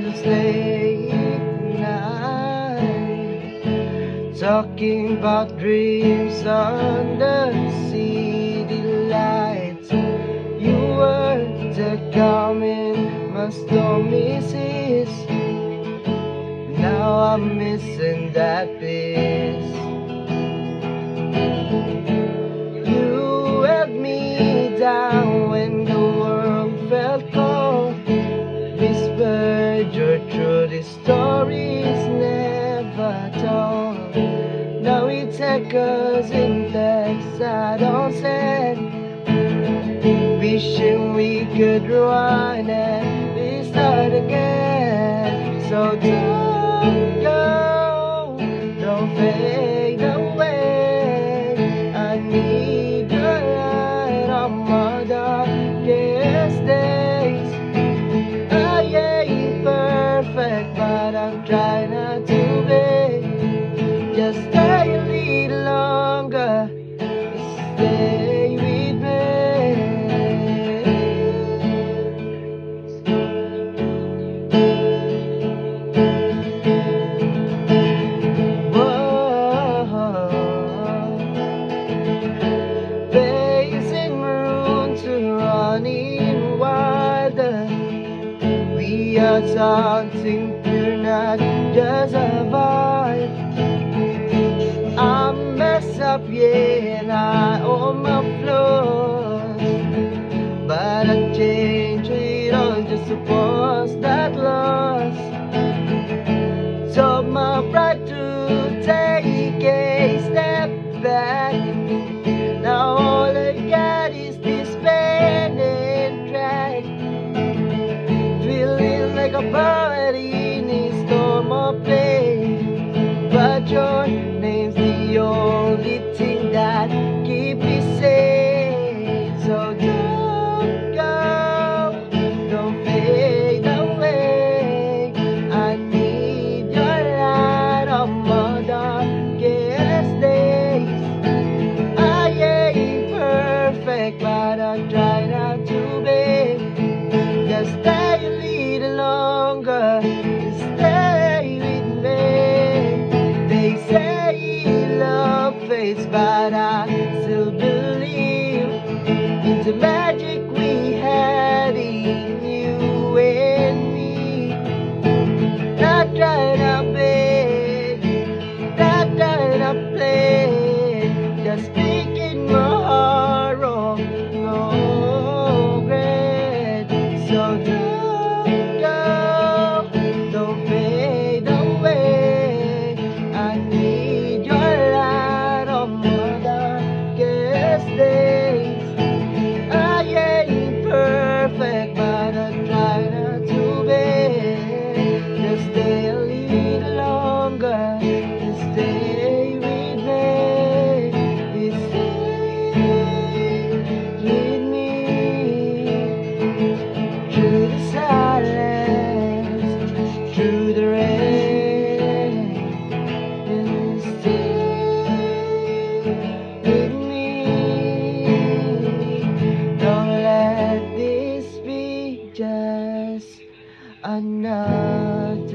just late night, talking about dreams under city lights. You were the calm in my stormy seas. Now I'm missing that peace. You held me down when the world felt cold, whispered your truth, the stories never told. Now it's echoes in texts I don't send, wishing we could rewind and restart again. So don't go, don't fade away. I need your light on my darkest days. I ain't perfect, but I'm trying not to be. Just stay a little longer, stay with me. Facing room to running wilder. We are something pure, not just a vibe. I mess up, yeah, and I own my flaws, but I change it all just to pause that loss. Told my pride to take a step back. Now all I got is this bending track, feeling like a bird in a storm of pain. But your name's the only thing that keep me safe. So don't go, don't fade away. I need your light on my darkest days. I ain't perfect, but I try not to be. Just stay a little longer, stay with me. They say love fades, but I still believe in the magic we had in you and me. Not trying to beg, not trying to play, just speaking my heart wrong, no regret. So don't go, don't fade away. I need your light on my darkest days. I ain't perfect, but I try not to be. Just stay a little longer, just stay with me. Stay with me through the silence, through the rain, and stay with me. Don't let this be just another